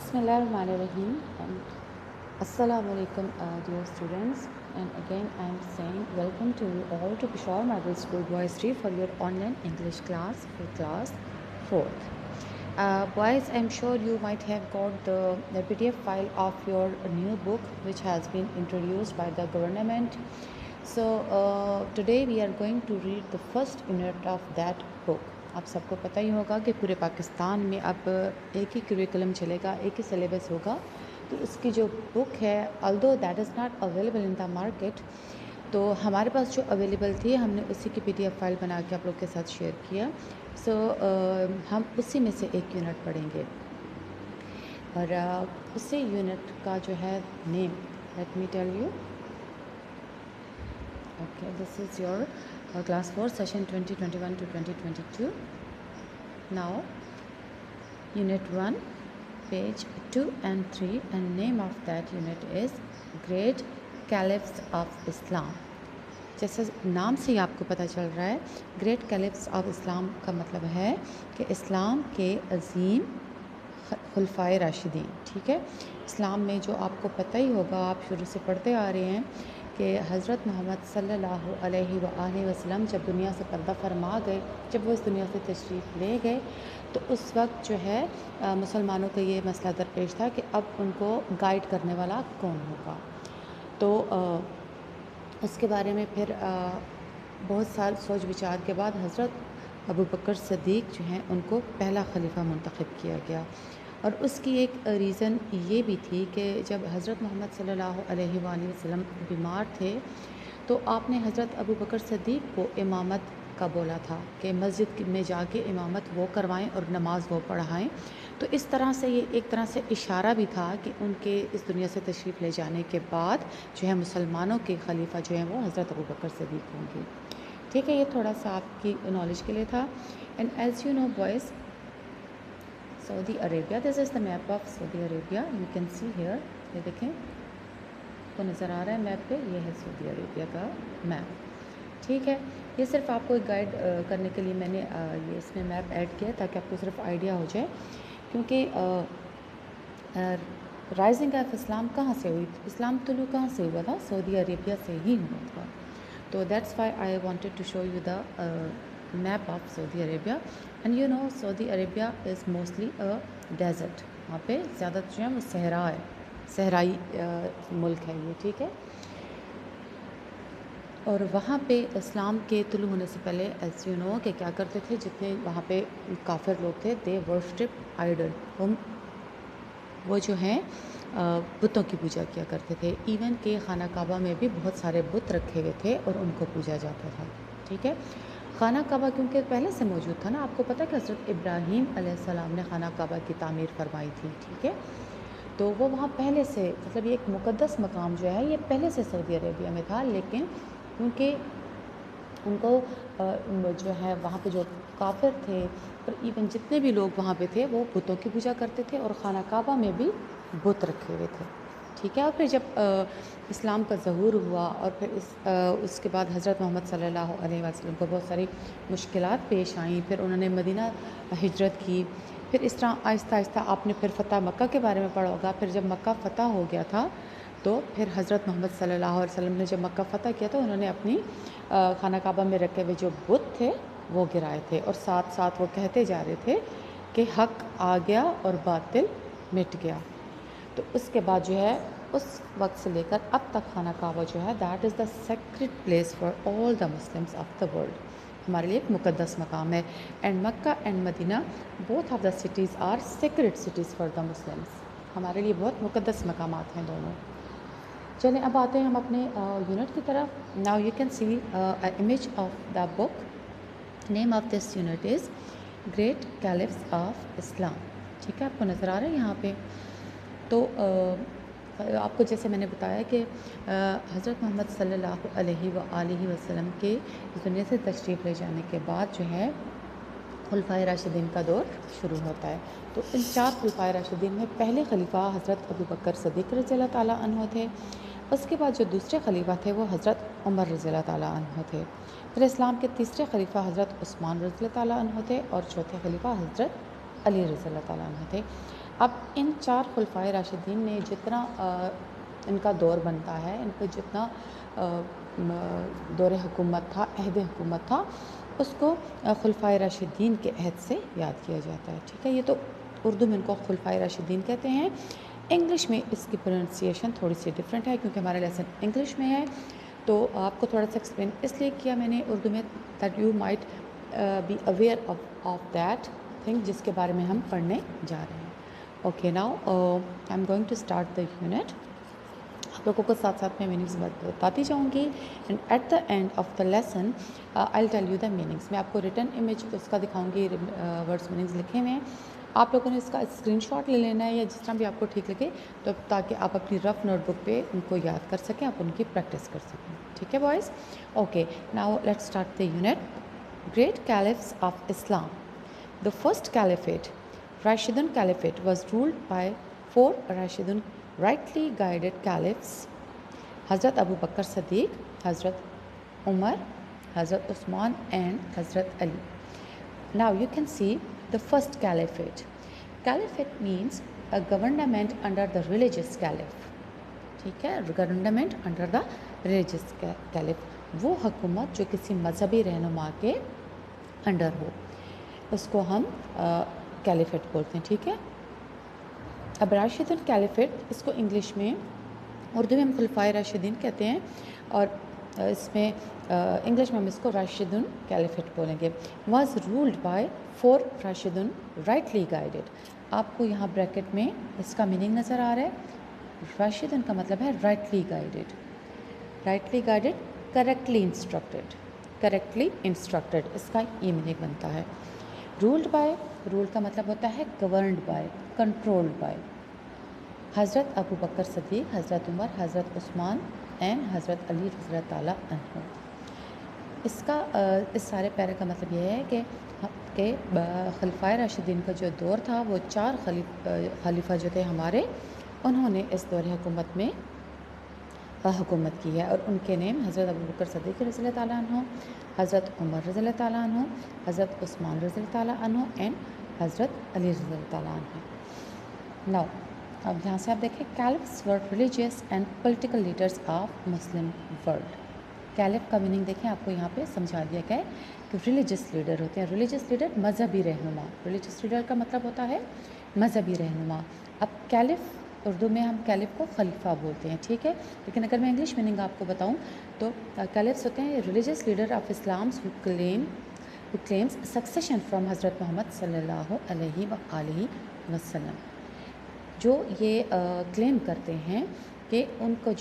Bismillahirrahmanirrahim and Assalamu alaikum dear students, and again I am saying welcome to you all to Peshawar Model School Boys 3 for your online English class for class 4th. Boys, I'm sure you might have got the PDF file of your new book which has been introduced by the government. So today we are going to read the first unit of that book. आप सबको पता ही होगा कि पूरे पाकिस्तान में अब एक ही curriculum चलेगा, एक ही सिलेबस होगा। तो इसकी जो बुक है, although that is not available in the market, तो हमारे पास जो अवेलेबल थी हमने उसी की PDF फाइल बना के आप लोग के साथ शेयर किया। सो हम उसी में से एक यूनिट पढ़ेंगे और उसी यूनिट का जो है name, let me tell you. Okay, this is your class 4 session 2021 to 2022. Now unit 1 page 2 and 3 and name of that unit is Great Caliphs of Islam. जैसे नाम से ही आपको पता चल रहा है, ग्रेट कैलिफ्स ऑफ इस्लाम का मतलब है कि इस्लाम के अज़ीम खुलफाए राशिदीन। ठीक है, इस्लाम में जो आपको पता ही होगा, आप शुरू से पढ़ते आ रहे हैं कि हज़रत मोहम्मद सल्लल्लाहु अलैहि वसल्लम जब दुनिया से पर्दा फरमा गए, जब वो इस दुनिया से तशरीफ़ ले गए, तो उस वक्त जो है मुसलमानों का ये मसला दरपेश था कि अब उनको गाइड करने वाला कौन होगा। तो उसके बारे में फिर बहुत साल सोच विचार के बाद हज़रत अबू बकर सिद्दीक़ जो हैं उनको पहला खलीफा मुंतखब किया गया। और उसकी एक रीज़न ये भी थी कि जब हज़रत मोहम्मद सल्लल्लाहु अलैहि वसल्लम बीमार थे तो आपने हज़रत अबू बकर सिद्दीक़ को इमामत का बोला था कि मस्जिद में जाके इमामत वो करवाएं और नमाज वो पढ़ाएं। तो इस तरह से ये एक तरह से इशारा भी था कि उनके इस दुनिया से तशरीफ़ ले जाने के बाद जो है मुसलमानों के खलीफा जो हैं वो हज़रत अबू बकर सिद्दीक़ होंगे। ठीक है, ये थोड़ा सा आपकी नॉलेज के लिए था। And as you know boys, Saudi Arabia, this is the map of Saudi Arabia, you can see here. ये देखें, तो नज़र आ रहा है मैप पे, ये है सऊदी अरेबिया का मैप। ठीक है, ये सिर्फ आपको एक गाइड करने के लिए मैंने ये इसमें मैप ऐड किया ताकि आपको सिर्फ आइडिया हो जाए, क्योंकि राइजिंग ऑफ इस्लाम कहाँ से हुई, इस्लाम तुलू कहाँ से हुआ था, सऊदी अरेबिया से ही हुआ था। तो that's why I wanted to show you the map of Saudi Arabia. And you know Saudi Arabia is mostly a desert, वहाँ पे ज़्यादा जो है वो सहरा है, सहराई मुल्क है ये। ठीक है, और वहाँ पे इस्लाम के तुलू होने से पहले एज़ यू नो कि क्या करते थे, जितने वहाँ पे काफिर लोग थे, दे वर्शिप आइडल, वो जो हैं बुतों की पूजा किया करते थे। इवन के खाना काबा में भी बहुत सारे बुत रखे हुए थे और उनको पूजा जाता था। ठीक है, खाना काबा क्योंकि पहले से मौजूद था ना, आपको पता है कि हज़रत इब्राहीम अलैहिस्सलाम ने खाना काबा की तामीर फरमाई थी। ठीक है, तो वो वहाँ पहले से, मतलब ये एक मुक़द्दस मकाम जो है ये पहले से सऊदी अरेबिया में था, लेकिन क्योंकि उनको जो है वहाँ पे जो काफिर थे, पर इवन जितने भी लोग वहाँ पे थे वो बुतों की पूजा करते थे और खाना काबा में भी बुत रखे हुए थे। ठीक है, और फिर जब इस्लाम का ज़हूर हुआ और फिर उसके बाद हज़रत मोहम्मद सल्लल्लाहु अलैहि वसल्लम को बहुत सारी मुश्किलात पेश आईं, फिर उन्होंने मदीना हिजरत की। फिर इस तरह आहिस्ता आहिस्ता आपने फिर फ़तह मक्का के बारे में पढ़ा होगा। फिर जब मक्का फ़तह हो गया था तो फिर हज़रत मोहम्मद सल्लल्लाहु अलैहि वसल्लम ने जब मक्का फ़तह किया तो उन्होंने अपनी खाना काबा में रखे हुए जो बुत थे वो गिराए थे, और साथ साथ वो कहते जा रहे थे कि हक़ आ गया और बातिल मिट गया। तो उसके बाद जो है उस वक्त से लेकर अब तक खाना काबा जो है that is the sacred place for all the Muslims of the world, हमारे लिए एक मुक़द्दस मकाम है। And Mecca and Medina both of the cities are sacred cities for the Muslims, हमारे लिए बहुत मुक़द्दस मकामात हैं दोनों। चलें अब आते हैं हम अपने यूनिट की तरफ। Now you can see image of the book, name of this unit is great caliphs of Islam. ठीक है, आपको नज़र आ रहा है यहाँ पे। तो आपको जैसे मैंने बताया कि हज़रत मोहम्मद सल्लल्लाहु अलैहि वसल्लम के इस दुनिया से तशरीफ़ ले जाने के बाद जो है खुलफाए राशिदीन का दौर शुरू होता है। तो इन 4 खुलफाए राशिदीन में पहले खलीफा हज़रत अबू बकर सिद्दीक़ रज़ियल्लाहु ताला अन्हु थे। उसके बाद जो दूसरे खलीफा थे वो हज़रत उमर रज़ियल्लाहु ताला अन्हु थे। फिर इस्लाम के तीसरे खलीफा हज़रत उस्मान रज़ियल्लाहु ताला अन्हु थे और चौथे खलीफा हज़रत अली रज़ियल्लाहु ताला अन्हु थे। اب ان 4 خلفائے راشدین نے جتنا ان کا دور بنتا ہے، ان کا جتنا دور حکومت تھا، عہد حکومت تھا، اس کو خلفائے راشدین کے عہد سے یاد کیا جاتا ہے، ٹھیک ہے۔ یہ تو اردو میں ان کو خلفائے راشدین کہتے ہیں۔ انگلش میں اس کی پروننسیشن تھوڑی سی ڈفرینٹ ہے، کیونکہ ہمارا لیسن انگلش میں ہے، تو آپ کو تھوڑا سا ایکسپلین اس لیے کیا میں نے اردو میں، that you might be aware of that thing جس کے بارے میں ہم پڑھنے جا رہے ہیں۔ Okay, now I am going to start the unit. آپ لوگوں کو ساتھ ساتھ میں میننگس بتاتی جاؤں گی، and at the end of the lesson I will tell you the meanings. میں آپ کو ریٹن امیج اس کا دکھاؤں گی، ورڈس میننگس لکھے ہوئے ہیں، آپ لوگوں نے اس کا اسکرین شاٹ لے لینا ہے یا جس طرح بھی آپ کو ٹھیک لگے، تو تاکہ آپ اپنی رف نوٹ بک پہ ان کو یاد کر سکیں، آپ ان کی پریکٹس کر سکیں، ٹھیک ہے boys? Okay, now let's start the unit. Great caliphs of Islam. The first caliphate, Rashidun Caliphate, was ruled by 4 Rashidun rightly guided caliphs: Hazrat Abu Bakr Siddiq, Hazrat Umar, Hazrat Usman, and Hazrat Ali. Now you can see the first caliphate. Caliphate means a government under the religious caliph. ٹھیک ہے، government under the religious caliph, وہ حکومت جو کسی مذہبی رہنما کے under ہو، اس کو ہم کیلیفیٹ بولتے ہیں، ٹھیک ہے۔ اب راشدین کیلیفیٹ، اس کو انگلش میں، اردو میں ہم خلفائے راشدین کہتے ہیں، اور اس میں انگلش میں ہم اس کو راشدین کیلیفیٹ بولیں گے۔ واز رولڈ بائی 4 راشدین رائٹلی گائیڈڈ۔ آپ کو یہاں بریکٹ میں اس کا میننگ نظر آ رہا ہے۔ راشدین کا مطلب ہے rightly guided, rightly guided, correctly instructed, correctly instructed, اس کا یہ میننگ بنتا ہے۔ رولڈ بائی، رول کا مطلب ہوتا ہے گورنڈ بائی، کنٹرولڈ بائی۔ حضرت ابو بکر صدیق، حضرت عمر، حضرت عثمان اینڈ حضرت علی رضی اللہ تعالیٰ عنہ۔ اس کا اس سارے پیرے کا مطلب یہ ہے کہ خلفائے راشدین کا جو دور تھا، وہ 4 خلیفہ جو تھے ہمارے، انہوں نے اس دور حکومت میں حکومت کی ہے، اور ان کے نیم حضرت ابو بکر صدیق رضی اللہ تعالیٰ عنہ، حضرت عمر رضی اللہ تعالیٰ عنہ، حضرت عثمان رضی اللہ تعالیٰ عنہ اینڈ حضرت علی رضی اللہ تعالیٰ عنہ۔ ناؤ اب یہاں سے آپ دیکھیں، caliphs were religious and political leaders of Muslim world. Caliph کا میننگ دیکھیں، آپ کو یہاں پہ سمجھا دیا گیا ہے کہ ریلیجس لیڈر ہوتے ہیں، ریلیجس لیڈر مذہبی رہنما، ریلیجس لیڈر کا مطلب ہوتا ہے مذہبی رہنما۔ اب کیلف، اردو میں ہم کیلف کو خلیفہ بولتے ہیں، ٹھیک ہے، لیکن اگر میں انگلش میننگ آپ کو بتاؤں تو کیلفس ہوتے ہیں religious leader of Islam who claims succession from حضرت محمد صلی اللہ علیہ وآلہ وسلم، جو یہ کلیم کرتے ہیں کہ ان کو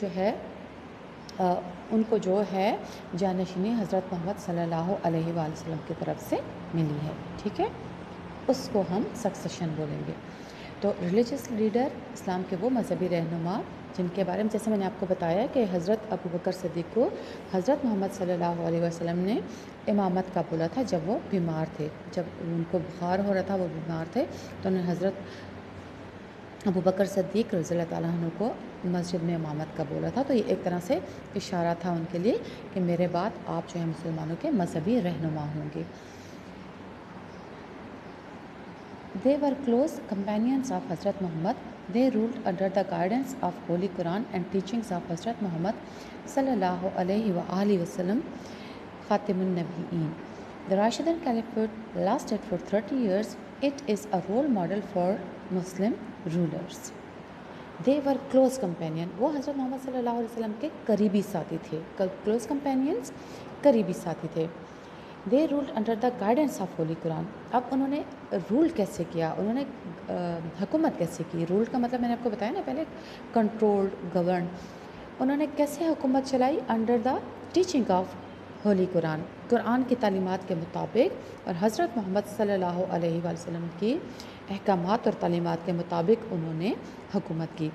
جو ہے جانشینی حضرت محمد صلی اللہ علیہ وآلہ وسلم کی طرف سے ملی ہے، ٹھیک ہے، اس کو ہم سکسیشن بولیں گے۔ تو ریلیجس لیڈر، اسلام کے وہ مذہبی رہنما جن کے بارے میں، جیسے میں نے آپ کو بتایا کہ حضرت ابو بکر صدیق کو حضرت محمد صلی اللہ علیہ وسلم نے امامت کا بولا تھا جب وہ بیمار تھے، جب ان کو بخار ہو رہا تھا، وہ بیمار تھے، تو انہوں نے حضرت ابو بکر صدیق رضی اللہ تعالیٰ عنہ کو مسجد میں امامت کا بولا تھا۔ تو یہ ایک طرح سے اشارہ تھا ان کے لیے کہ میرے بعد آپ جو ہیں مسلمانوں کے مذہبی رہنما ہوں گے۔ They were close companions of Hazrat Muhammad. They ruled under the guidance of Holy Quran and teachings of Hazrat Muhammad sallallahu alaihi wa alihi wasallam, Khatimun Nabiyyin. The Rashidun Caliphate lasted for 30 years. It is a role model for Muslim rulers. They were close companion. وہ حضرت محمد صلی اللہ علیہ وسلم کے قریبی ساتھی تھے، close companions، قریبی ساتھی تھے۔ They ruled under the guidance of holy Quran. اب انہوں نے رول کیسے کیا، انہوں نے حکومت کیسے کی؟ رول کا مطلب میں نے آپ کو بتایا نا پہلے، کنٹرولڈ، گورن۔ انہوں نے کیسے حکومت چلائی؟ Under the teaching of holy Quran, قرآن کی تعلیمات کے مطابق، اور حضرت محمد صلی اللہ علیہ وآلہ وسلم کی احکامات اور تعلیمات کے مطابق انہوں نے حکومت کی۔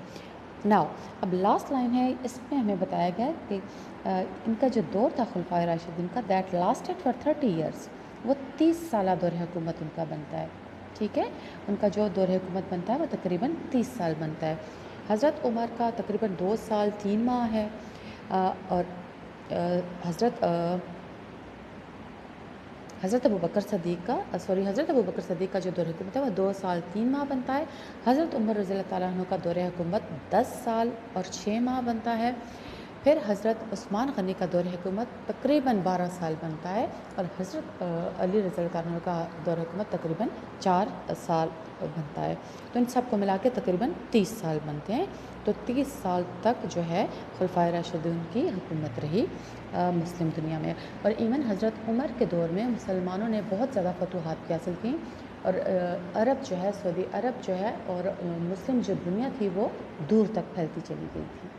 ناؤ اب لاسٹ لائن ہے، اس میں ہمیں بتایا گیا کہ ان کا جو دور تھا خلفائے راشدین کا، دیٹ لاسٹڈ فار 30 ایئرس، وہ 30 سالہ دور حکومت ان کا بنتا ہے، ٹھیک ہے، ان کا جو دور حکومت بنتا ہے وہ تقریباً 30 سال بنتا ہے۔ حضرت عمر کا تقریباً 2 سال 3 ماہ ہے، اور حضرت हज़रत अबू बकर सदीक़ का हज़रत अबू बकर सदीक़ का जो दौर हुकूमत है वो 2 साल 3 माह बनता है। हज़रत उमर रज़ी अल्लाह तआला अन्हु का दौर हुकूमत 10 साल और 6 माह बनता है। फिर हज़रत उस्मान गनी का दौर हुकूमत तकरीबन 12 साल बनता है और हज़रत अली रज़ी अल्लाह तआला अन्हु का दौर हुकूमत तकरीबन 4 साल बनता है। तो इन सब को मिला के तकरीबन 30 साल बनते हैं। तो 30 साल तक जो है खुलफाए राशिदून की हुकूमत रही मुस्लिम दुनिया में। और इवन हज़रत उमर के दौर में मुसलमानों ने बहुत ज़्यादा फतूहात भी हासिल की और अरब जो है सऊदी अरब जो है और मुस्लिम जो दुनिया थी वो दूर तक फैलती चली गई थी।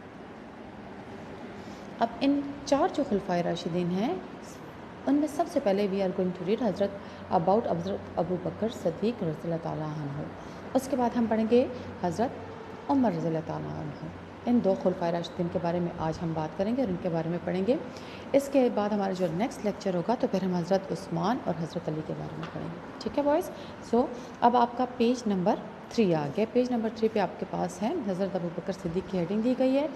अब इन 4 जो खुलफाए राशिदीन हैं उनमें सबसे पहले we are going to read हज़रत अबू बकर सदीक़ रज़ी अल्लाह तआला अन्हु। उसके बाद हम पढ़ेंगे हज़रत उमर रज़ी अल्लाह तआला अन्हु। इन 2 खुलफाए राशिदीन के बारे में आज हम बात करेंगे और इनके बारे में पढ़ेंगे। इसके बाद हमारा जो नेक्स्ट लेक्चर होगा तो फिर हम हज़रत उस्मान और हज़रत अली के बारे में पढ़ेंगे। ठीक है बॉयज़। सो अब आपका पेज नंबर 3 आ गया। पेज नंबर 3 पे आपके पास है हज़रत अबू बकर सिद्दीक़ की हेडिंग दी गई है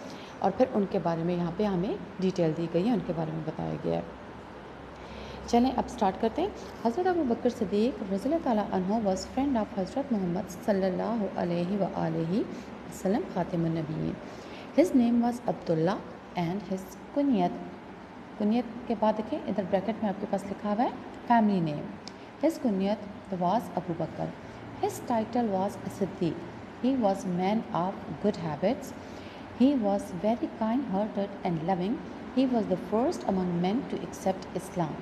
और फिर उनके बारे में यहाँ पे हमें डिटेल दी गई है, उनके बारे में बताया गया है। चलें अब स्टार्ट करते हैं। हज़रत अबू बकर सिद्दीक़ रज़ी अल्लाह तआला अन्हु वाज फ्रेंड ऑफ हज़रत मोहम्मद सल्लल्लाहु अलैहि वसल्लम ख़ातिमुन नबिय्यीन। His name was Abdullah and his कुनियत के बाद देखिए इधर ब्रैकेट में आपके पास लिखा हुआ है फैमिली नेम। हिज कुनियत was Abu Bakr. His title was Siddiq. He was man of good habits. He was very kind-hearted and loving. He was the first among men to accept Islam.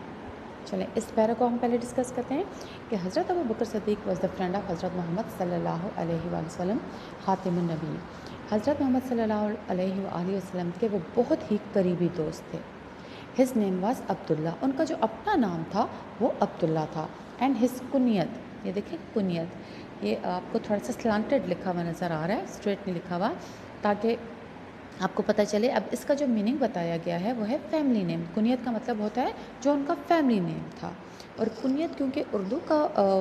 चलें इस पैरा को हम पहले डिस्कस करते हैं कि हज़रत Abu Bakr Siddiq was the friend of हज़रत मोहम्मद सल्लल्लाहु अलैहि वसल्लम ख़ातिमुन नबी। हज़रत मोहम्मद सल्लल्लाहु अलैहि वसल्लम के वो बहुत ही करीबी दोस्त थे। His name was Abdullah. उनका जो अपना नाम था वो अब्दुल्ला था। एंड हिज कुनियत, ये देखिए कुनियत, ये आपको थोड़ा सा स्लांटेड लिखा हुआ नज़र आ रहा है, स्ट्रेट नहीं लिखा हुआ, ताकि आपको पता चले। अब इसका जो मीनिंग बताया गया है वो है फैमिली नेम। कुनियत का मतलब होता है जो उनका फैमिली नेम था। और कुनियत क्योंकि उर्दू का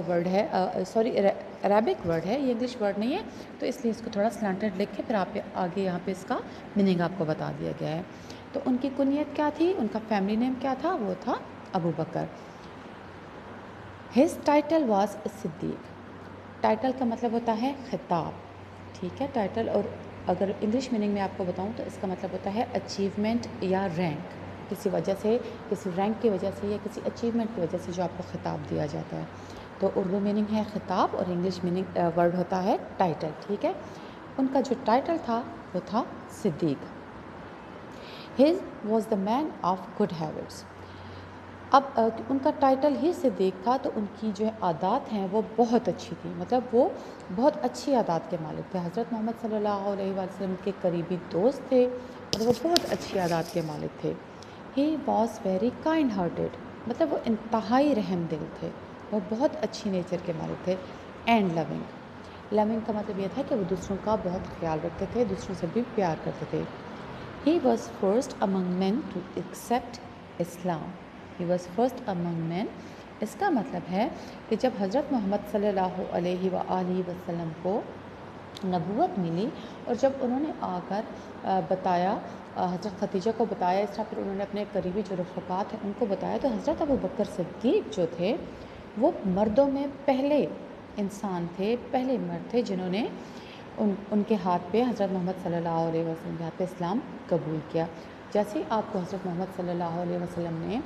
वर्ड है, अरबिक वर्ड है, ये इंग्लिश वर्ड नहीं है, तो इसलिए इसको थोड़ा स्लांटेड लिख के फिर आप आगे यहाँ पे इसका मीनिंग आपको बता दिया गया है। तो उनकी कुनियत क्या थी, उनका फैमिली नेम क्या था, वो था Abu Bakr. His title was Siddiq. Title का मतलब होता है खिताब, ठीक है। टाइटल, और अगर इंग्लिश मीनिंग में आपको बताऊं तो इसका मतलब होता है अचीवमेंट या रैंक, किसी वजह से, किसी रैंक की वजह से या किसी अचीवमेंट की वजह से जो आपको खिताब दिया जाता है। तो उर्दू मीनिंग है खिताब और इंग्लिश मीनिंग वर्ड होता है टाइटल, ठीक है। उनका जो टाइटल था वो था सिद्दीक़। His was the man of good habits. अब उनका टाइटल ही सिद्दीक़ था तो उनकी जो आदात हैं वो बहुत अच्छी थी, मतलब वो बहुत अच्छी आदात के मालिक थे। हज़रत मोहम्मद सल्लल्लाहु अलैहि वसल्लम के करीबी दोस्त थे और वो बहुत अच्छी आदात के मालिक थे। He was very kind hearted, मतलब वो इंतहाई रहम दिल थे, वो बहुत अच्छी नेचर के मालिक थे। एंड लविंग का मतलब ये था कि वो दूसरों का बहुत ख्याल रखते थे, दूसरों से भी प्यार करते थे। He was first among man to accept Islam. He was first among man, इसका मतलब है कि जब हज़रत मोहम्मद सल्लल्लाहु अलैहि वसल्लम को नबूवत मिली और जब उन्होंने आकर बताया, हज़रत खदीजा को बताया, इस तरह फिर उन्होंने अपने करीबी जो रफ़क़ात हैं उनको बताया, तो हज़रत अबू बकर सिद्दीक़ जो थे वो मर्दों में पहले इंसान थे, पहले मर्द थे जिन्होंने उनके हाथ पे हज़रत मोहम्मद सल्लल्लाहु अलैहि वसल्लम के हाथ पे इस्लाम कबूल किया। जैसे ही आपको हज़रत मोहम्मद सल्लल्लाहु अलैहि वसल्लम ने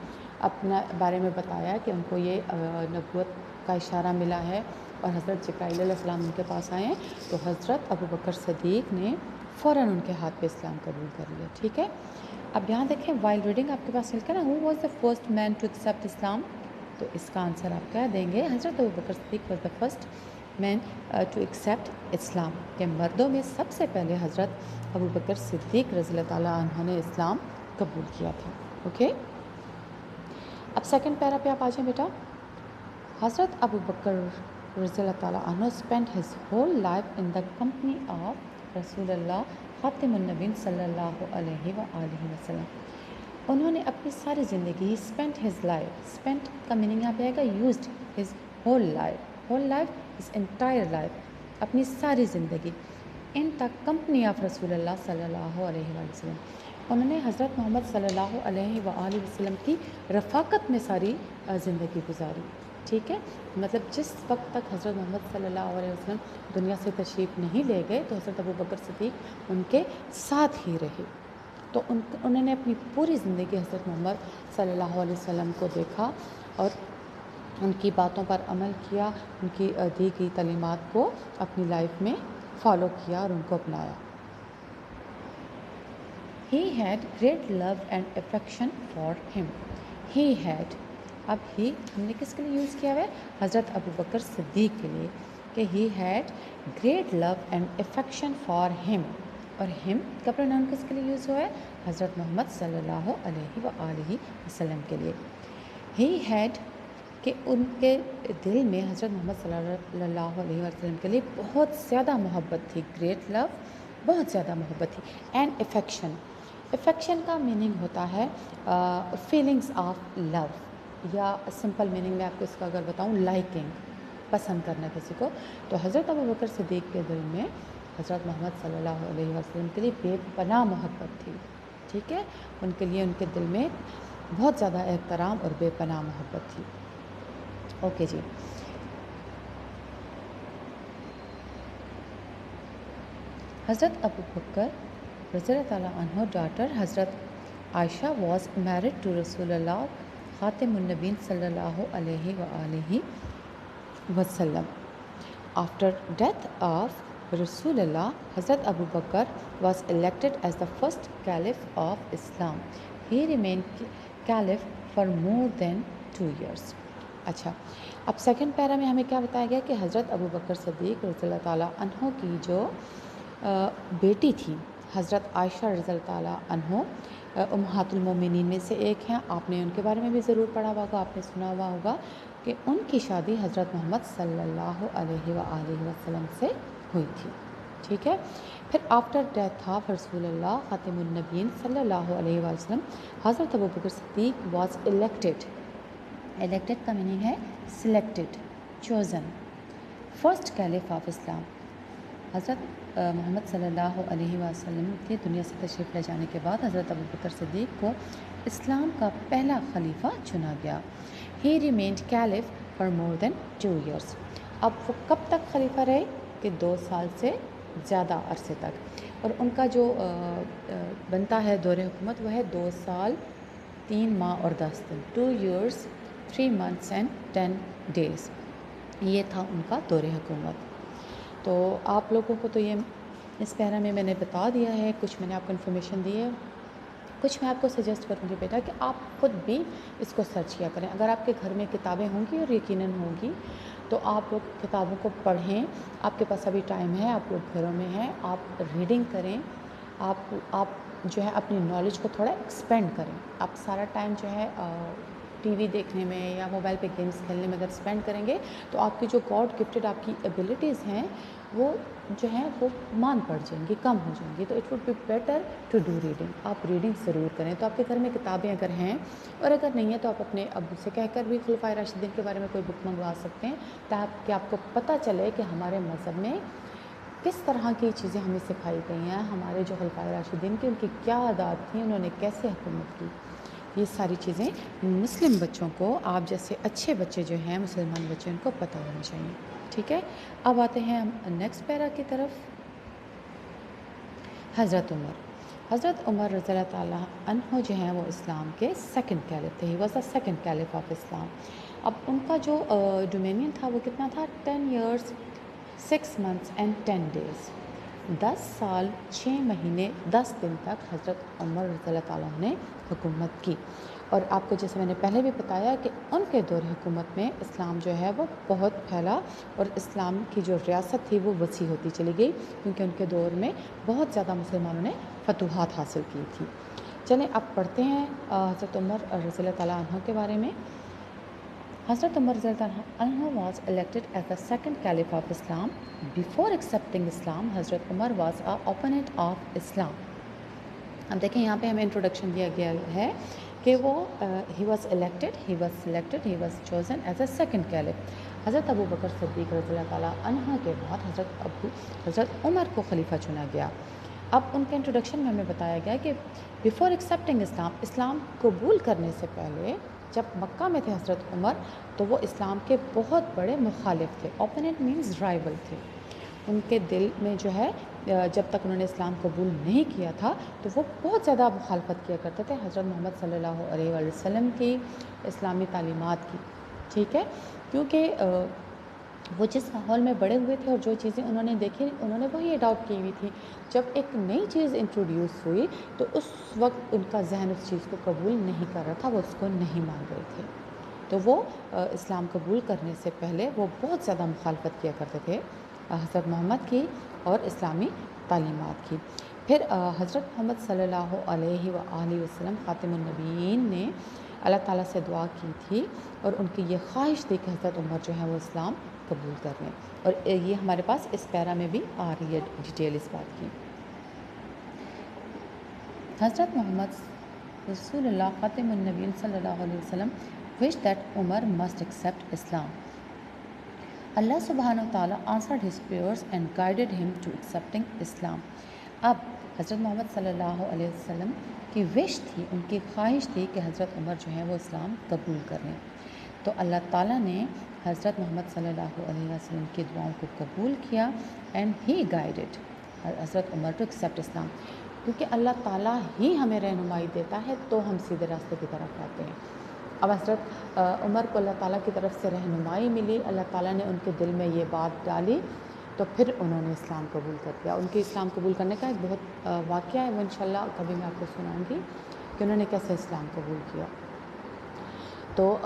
अपना बारे में बताया कि उनको ये नबूवत का इशारा मिला है और हज़रत जिब्राईल अलैहिस्सलाम उनके पास आए हैं, तो हज़रत अबू बकर सिद्दीक़ ने फ़ौरन उनके हाथ पे इस्लाम कबूल कर लिया, ठीक है। अब यहाँ देखें, वाइल रीडिंग आपके पास लिखा है ना, who was the first man to accept Islam, तो इसका आंसर आप क्या देंगे, हज़रत Abu Bakr Siddiq was the first man to accept Islam, के मर्दों में सबसे पहले हज़रत अबू बकर सिद्दीक़ रज़ी अल्लाह ताला अन्हु ने इस्लाम कबूल किया था। ओके, अब सेकंड पैरा पे आप आ जाएं बेटा। हज़रत अबू बकर रज़ी अल्लाह ताला अन्हु spent his whole life in the company of रसूलुल्लाह ख़ातिमुन नबीय्यीन सल्लल्लाहु अलैहि वसल्लम। उन्होंने अपनी सारी ज़िंदगी, स्पेंट हिज लाइफ, स्पेंट का मीनिंग यहाँ पे आएगा used, his whole life his entire life, अपनी सारी ज़िंदगी, इन द कंपनी ऑफ रसूलुल्लाह सल्लल्लाहु अलैहि वसल्लम, उन्होंने हज़रत मोहम्मद सल्लल्लाहु अलैहि वसल्लम की रफ़ाकत में सारी ज़िंदगी गुजारी। ठीक है, मतलब जिस वक्त तक हज़रत मोहम्मद सल्लल्लाहु अलैहि वसल्लम दुनिया से तशरीफ़ नहीं ले गए तो हज़रत अबू बकर सिद्दीक़ उनके साथ ही रहे। तो उन्होंने अपनी पूरी ज़िंदगी हज़रत मोहम्मद सल्लल्लाहु अलैहि वसल्लम को देखा और उनकी बातों पर अमल किया, उनकी दी गई तालीमात को अपनी लाइफ में फ़ॉलो किया और उनको अपनाया। He had great love and affection for him. He had, अब ही हमने किसके लिए यूज़ किया हुआ है? हज़रत अबू बकर सिद्दीक़ के लिए, कि he had great love and affection for him। और him का प्रोनाउन किसके लिए यूज़ हुआ है? हज़रत मोहम्मद सल्लल्लाहु अलैहि वसल्लम के लिए। He had, कि उनके दिल में हज़रत मोहम्मद सल्लल्लाहु अलैहि वसल्लम के लिए बहुत ज़्यादा मोहब्बत थी। ग्रेट लव, बहुत ज़्यादा मोहब्बत थी। एंड अफेक्शन, अफेक्शन का मीनिंग होता है फीलिंग्स ऑफ लव, या सिंपल मीनिंग में आपको इसका अगर बताऊं, लाइकिंग, पसंद करना किसी को। तो हज़रत अबू बकर सिद्दीक़ के दिल में हज़रत मोहम्मद सल्लल्लाहु अलैहि वसल्लम के लिए बेपनाह मोहब्बत थी। ठीक है, उनके लिए उनके दिल में बहुत ज़्यादा एहतराम और बेपनाह मोहब्बत थी। ओके जी, हज़रत अबू बकर रज़ियल्लाहु ताला अन्हु डॉटर हज़रत आयशा वॉज मैरिड टू रसूलुल्लाह ख़ातिमुन नबीन सल्लल्लाहु अलैहि वसल्लम। आफ्टर डेथ ऑफ रसूलुल्लाह, हज़रत अबू बकर was elected as the first caliph of Islam. He remained caliph for more than 2 years. अच्छा, अब सेकंड पैरा में हमें क्या बताया गया कि हज़रत अबू बकर सिद्दीक़ रज़ियल्लाहु ताला अन्हु की जो बेटी थी हज़रत आयशा रज़ियल्लाहु ताला अन्हु उम्महातुल मोमिनीन में से एक हैं। आपने उनके बारे में भी ज़रूर पढ़ा होगा, आपने सुना हुआ होगा कि उनकी शादी हज़रत मोहम्मद सल्लल्लाहु अलैहि वसल्लम से हुई थी। ठीक है, फिर आफ्टर डेथ ऑफ रसूलुल्लाह ख़ातिमुन नबीन सल्लल्लाहु अलैहि वसल्लम, हज़रत Abu Bakr Siddiq was elected. Elected का मीनिंग है selected, chosen, first caliph of Islam. हज़रत मोहम्मद सल्लल्लाहु अलैहि वसल्लम के दुनिया से तशरीफ़ ले जाने के बाद हज़रत अबू बकर सिद्दीक़ को इस्लाम का पहला खलीफा चुना गया। ही remained caliph for more than 2 years। अब वो कब तक खलीफा रहे? कि 2 साल से ज़्यादा अरसे तक। और उनका जो बनता है दौरे हुकूमत, वह है 2 साल 3 माह और 10 दिन, 2 years 3 months and 10 days। ये था उनका दौरे हुकूमत। तो आप लोगों को तो ये इस पैरा में मैंने बता दिया है, कुछ मैंने आपको इन्फॉर्मेशन दी है, कुछ मैं आपको सजेस्ट करूँगी बेटा कि आप खुद भी इसको सर्च किया करें। अगर आपके घर में किताबें होंगी, और यकीनन होंगी, तो आप लोग किताबों को पढ़ें। आपके पास अभी टाइम है, आप लोग घरों में हैं, आप रीडिंग करें, आप जो है अपनी नॉलेज को थोड़ा एक्सपेंड करें। आप सारा टाइम जो है टीवी देखने में या मोबाइल पे गेम्स खेलने में अगर स्पेंड करेंगे तो आपकी जो गॉड गिफ्टेड आपकी एबिलिटीज़ हैं वो जो हैं वो मान पड़ जाएंगी, कम हो जाएंगी। तो it would be better to do reading. आप रीडिंग ज़रूर करें। तो आपके घर में किताबें अगर हैं, और अगर नहीं है तो आप अपने अब्बू से कहकर भी खुलफाए राशिदीन के बारे में कोई बुक मंगवा सकते हैं, ताकि आपको पता चले कि हमारे मज़हब में किस तरह की चीज़ें हमें सिखाई गई हैं, हमारे जो खुलफाए राशिदीन की उनकी क्या आदत थी, उन्होंने कैसे हुकूमत की। ये सारी चीज़ें मुस्लिम बच्चों को, आप जैसे अच्छे बच्चे जो हैं, मुसलमान बच्चे, उनको पता होना चाहिए। ठीक है, अब आते हैं हम नेक्स्ट पैरा की तरफ। हज़रत उमर रज़ियल्लाहु ताला अन्हु जो हैं वो इस्लाम के सेकंड कैलिफ थे। He was the second caliph of Islam. अब उनका जो डोमेनियन था वो कितना था? 10 years 6 months and 10 days। 10 साल 6 महीने 10 दिन तक हज़रत उमर रज़ियल्लाहु ताला ने हुकूमत की। और आपको जैसे मैंने पहले भी बताया कि उनके दौर हुकूमत में इस्लाम जो है वो बहुत फैला, और इस्लाम की जो रियासत थी वो वसी होती चली गई, क्योंकि उनके दौर में बहुत ज़्यादा मुसलमानों ने फतूहात हासिल की थी। चलें अब पढ़ते हैं हज़रत उमर रज़ियल्लाहु ताला अन्हु के बारे में। Hazrat Umar Anhu was elected as the second caliph of Islam. Before accepting Islam, Hazrat Umar was an opponent of Islam. अब देखें यहाँ पे हमें इंट्रोडक्शन दिया गया है कि वो he was elected, he was selected, he was chosen as a second caliph. हज़रत अबू बकर सिद्दीक़ रज़ियल्लाहु ताला अन्हु के बाद हज़रत उमर को खलीफा चुना गया। اب ان کے انٹروڈکشن میں ہمیں بتایا گیا کہ بیفور ایکسیپٹنگ اسلام قبول کرنے سے پہلے جب مکہ میں تھے حضرت عمر تو وہ اسلام کے بہت بڑے مخالف تھے. اوپوننٹ مینز رائول تھے. ان کے دل میں جو ہے جب تک انہوں نے اسلام قبول نہیں کیا تھا تو وہ بہت زیادہ مخالفت کیا کرتے تھے حضرت محمد صلی اللہ علیہ وآلہ وسلم کی اسلامی تعلیمات کی. ٹھیک ہے، کیونکہ وہ جس ماحول میں بڑے ہوئے تھے اور جو چیزیں انہوں نے دیکھی انہوں نے وہی اڈاپٹ کی ہوئی تھی. جب ایک نئی چیز انٹروڈیوس ہوئی تو اس وقت ان کا ذہن اس چیز کو قبول نہیں کر رہا تھا، وہ اس کو نہیں مان رہے تھے. تو وہ اسلام قبول کرنے سے پہلے وہ بہت زیادہ مخالفت کیا کرتے تھے حضرت محمد کی اور اسلامی تعلیمات کی. پھر حضرت محمد صلی اللہ علیہ وآلہ وسلم خاتم النبیین نے اللہ تعالیٰ سے دعا کی تھی اور ان کی یہ خواہش تھی کہ حضرت عمر جو ہے وہ اسلام قبول کر لیں، اور یہ ہمارے پاس اس پیرا میں بھی آ رہی ہے ڈیٹیل اس بات کی. حضرت محمد رسول اللہ خاتم النبیین صلی اللہ علیہ وسلم wished that Umar must accept Islam. Allah subhanahu wa ta'ala answered his prayers and guided him to accepting Islam. اب حضرت محمد صلی اللہ علیہ وسلم کی وش تھی، ان کی خواہش تھی کہ حضرت عمر جو ہے وہ اسلام قبول کریں. تو اللہ تعالیٰ نے حضرت محمد صلی اللہ علیہ وسلم کی دعاؤں کو قبول کیا اینڈ ہی گائیڈڈ حضرت عمر ٹو ایکسیپٹ اسلام. کیونکہ اللہ تعالیٰ ہی ہمیں رہنمائی دیتا ہے تو ہم سیدھے راستے کی طرف آتے ہیں. اب حضرت عمر کو اللہ تعالیٰ کی طرف سے رہنمائی ملی، اللہ تعالیٰ نے ان کے دل میں یہ بات ڈالی تو پھر انہوں نے اسلام قبول کر دیا. ان کے اسلام قبول کرنے کا ایک بہت واقعہ ہے، وہ انشاءاللہ کبھی میں آپ کو سناؤں گی کہ انہوں نے کیسے اسلام قبول کیا. تو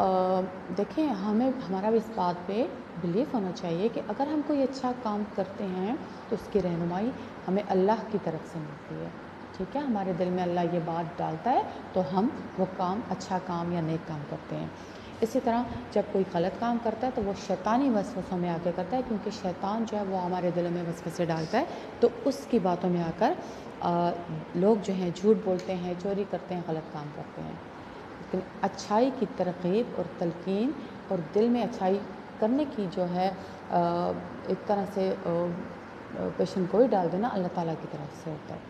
دیکھیں ہمیں ہمارا بھی اس بات پہ بلیف ہونا چاہیے کہ اگر ہم کوئی اچھا کام کرتے ہیں تو اس کی رہنمائی ہمیں اللہ کی طرف سے ملتی ہے. ٹھیک ہے، ہمارے دل میں اللہ یہ بات ڈالتا ہے تو ہم وہ کام اچھا کام یا نیک کام کرتے ہیں. اسی طرح جب کوئی غلط کام کرتا ہے تو وہ شیطانی وسوسوں میں آ کے کرتا ہے، کیونکہ شیطان جو ہے وہ ہمارے دلوں میں وسوسے ڈالتا ہے تو اس کی باتوں میں آ کر لوگ جو ہیں جھوٹ بولتے ہیں، چوری کرتے ہیں، غلط کام کرتے ہیں. لیکن اچھائی کی ترغیب اور تلقین اور دل میں اچھائی کرنے کی جو ہے ایک طرح سے پیشن گوئی ڈال دینا اللہ تعالیٰ کی طرف سے ہوتا ہے.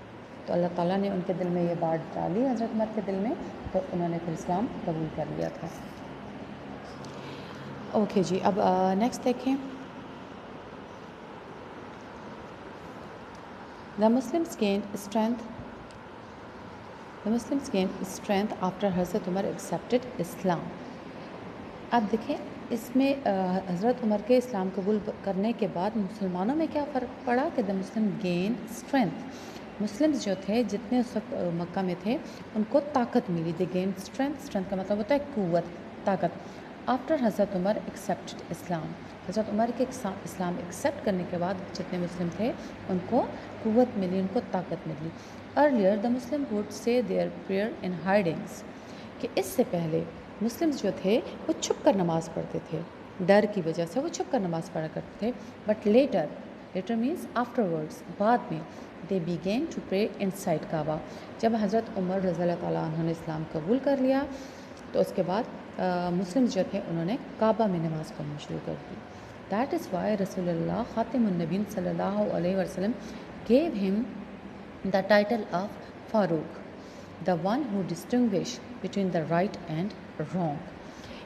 تو اللہ تعالیٰ نے ان کے دل میں یہ بات ڈالی حضرت عمر کے دل میں تو انہوں نے پھر اسلام قبول کر لیا تھا. اوکے جی، اب نیکسٹ دیکھیں. The Muslims gained strength after حضرت عمر accepted Islam. اب دیکھیں اس میں حضرت عمر کے اسلام قبول کرنے کے بعد مسلمانوں میں کیا فرق پڑا کہ the Muslim gained strength. Muslims جو تھے جتنے اس وقت مکہ میں تھے ان کو طاقت ملی. they gained strength کا مطلب ہوتا ہے قوت، طاقت. آفٹر حضرت عمر accepted اسلام. حضرت عمر کے اسلام ایکسیپٹ کرنے کے بعد جتنے مسلم تھے ان کو قوت ملی، ان کو طاقت ملی. Earlier the Muslim would say their prayer in hidings. کہ اس سے پہلے مسلمز جو تھے وہ چھپ کر نماز پڑھتے تھے، ڈر کی وجہ سے وہ چھپ کر نماز پڑھا کرتے تھے. But later means after words, بعد میں they began to pray inside کعبہ. جب حضرت عمر رضی اللہ تعالیٰ عنہ نے اسلام قبول کر لیا تو اس کے بعد مسلم جو تھے انہوں نے کعبہ میں نماز پڑھنا شروع کر دی. دیٹ از وائی رسول اللہ خاتم النبیین صلی اللہ علیہ وسلم gave him the title of Farooq, the one who distinguished between the right and wrong.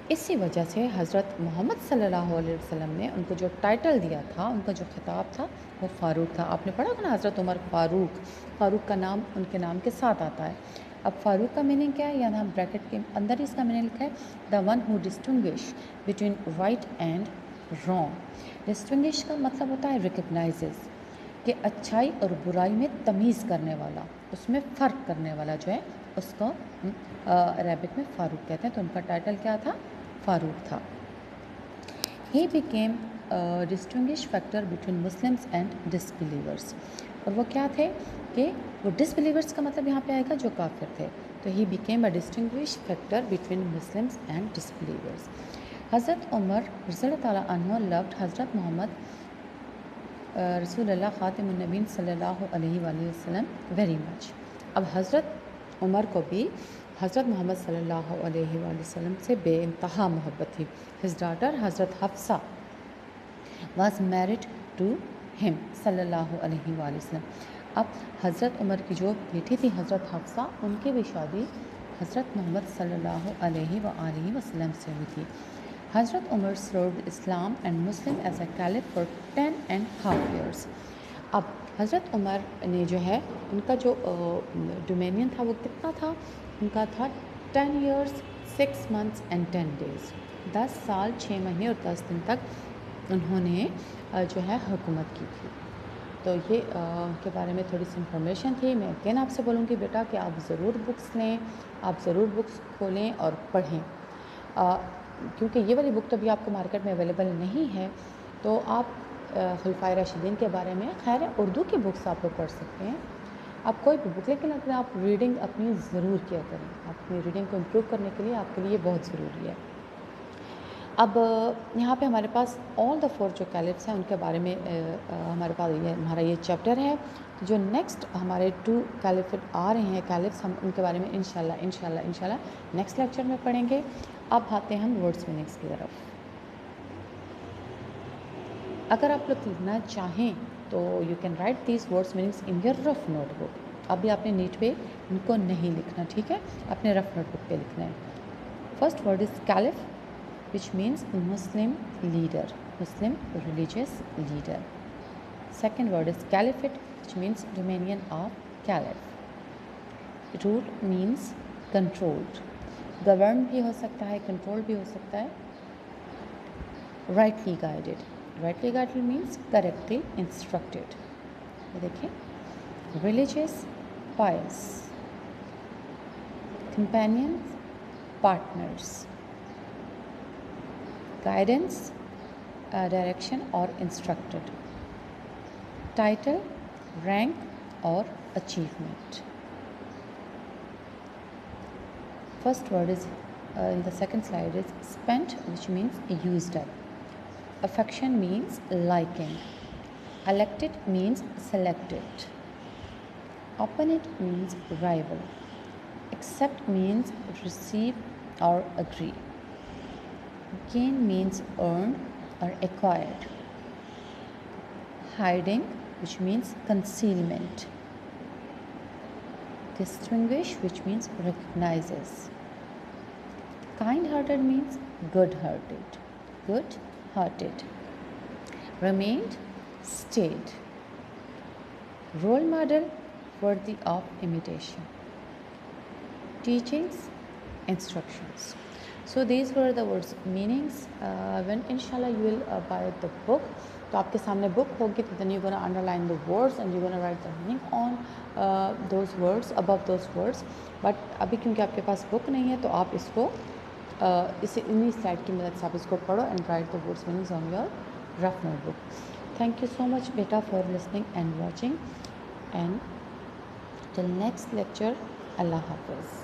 اسی وجہ سے حضرت محمد صلی اللہ علیہ وسلم نے ان کو جو ٹائٹل دیا تھا، ان کا جو خطاب تھا وہ فاروق تھا. آپ نے پڑھا ہوگا نا حضرت عمر فاروق کا نام ان کے نام کے ساتھ آتا ہے. اب فاروق کا میننگ کیا ہے؟ یہاں بریکٹ کے اندر اس کا میننگ لکھا ہے the one who distinguish between right and wrong. Distinguish کا مطلب ہوتا ہے ریکگنائزز، کہ اچھائی اور برائی میں تمیز کرنے والا، اس میں فرق کرنے والا جو ہے اس کو عربک میں فاروق کہتے ہیں. تو ان کا ٹائٹل کیا تھا؟ فاروق تھا. He became distinguish factor between Muslims and disbelievers. اور وہ کیا تھے کہ وہ ڈسبلیورس کا مطلب یہاں پہ آئے گا جو کافر تھے. تو he became a distinguish factor between Muslims and disbelievers. حضرت عمر رضی اللہ تعالیٰ عنہ لوڈ حضرت محمد رسول اللہ خاتم النبیین صلی اللہ علیہ وآلہ وسلم ویری مچ. اب حضرت عمر کو بھی حضرت محمد صلی اللہ علیہ وآلہ وسلم سے بے انتہا محبت تھی. ہز ڈاٹر حضرت حفصہ واز میرڈ ٹو ہم صلی اللہ علیہ وآلہ وسلم. اب حضرت عمر کی جو بیٹی تھی حضرت حفصہ، ان کی بھی شادی حضرت محمد صلی اللہ علیہ وآلہ وسلم سے ہوئی تھی. حضرت عمر served Islam and Muslim as a caliph for 10.5 years. اب حضرت عمر نے جو ہے ان کا جو ڈومینین تھا وہ کتنا تھا؟ ان کا تھا 10 years 6 months and 10 days. 10 سال 6 مہینے اور 10 دن تک انہوں نے جو ہے حکومت کی تھی. تو یہ کے بارے میں تھوڑی سی انفارمیشن تھی. میں اگین آپ سے بولوں گی بیٹا کہ آپ ضرور بکس لیں، آپ ضرور بکس کھولیں اور پڑھیں، کیونکہ یہ والی بک تو ابھی آپ کو مارکیٹ میں اویلیبل نہیں ہے. تو آپ خلفائے راشدین کے بارے میں خیر اردو کی بکس آپ لوگ پڑھ سکتے ہیں، آپ کوئی بھی بک، لیکن اگر آپ ریڈنگ اپنی ضرور کیا کریں. اپنی ریڈنگ کو امپروو کرنے کے لیے آپ کے لیے بہت ضروری ہے. اب یہاں پہ ہمارے پاس آل دا 4 جو کیلفس ہیں ان کے بارے میں ہمارے پاس ہمارا یہ چیپٹر ہے. جو نیکسٹ ہمارے 2 کیلفٹ آ رہے ہیں کیلفس، ہم ان کے بارے میں انشاءاللہ نیکسٹ لیکچر میں پڑھیں گے. اب آتے ہیں ہم ورڈس میننگس کی طرف. اگر آپ لوگ لکھنا چاہیں تو you can write these words meanings in your rough notebook. ابھی آپ نے نیٹ پہ ان کو نہیں لکھنا، ٹھیک ہے، اپنے رف نوٹ بک پہ لکھنا ہے. First word is caliph which means Muslim leader, Muslim religious leader. Second word is caliphate which means dominion of caliph. Rule means controlled. Govern بھی ہو سکتا ہے، control بھی ہو سکتا ہے. Rightly guided. Rightly guided means correctly instructed. یہ دیکھیں. Religious, pious. Companions, partners. Guidance, direction or instructed. Title, rank or achievement. First word is in the second slide is spent, which means used up. Affection means liking. Elected means selected. Opponent means rival. Accept means receive or agree. Gain means earned or acquired. Hiding, which means concealment. Distinguish, which means recognizes. Kind-hearted means good-hearted. Good-hearted. Remained, stayed. Role model, worthy of imitation. Teachings, instructions. So these were the words meanings. When inshallah you will buy the book, تو آپ کے سامنے بک ہوگی تو then you're going to underline the words and you're going to write the meaning on those words, above those words. But ابھی کیونکہ آپ کے پاس بک نہیں ہے تو آپ اس کو انہی سلائڈ کی مدد سے آپ اس کو پڑھو and write the words meanings on your rough notebook. Thank you so much beta for listening and watching, and till next lecture, Allah Hafiz.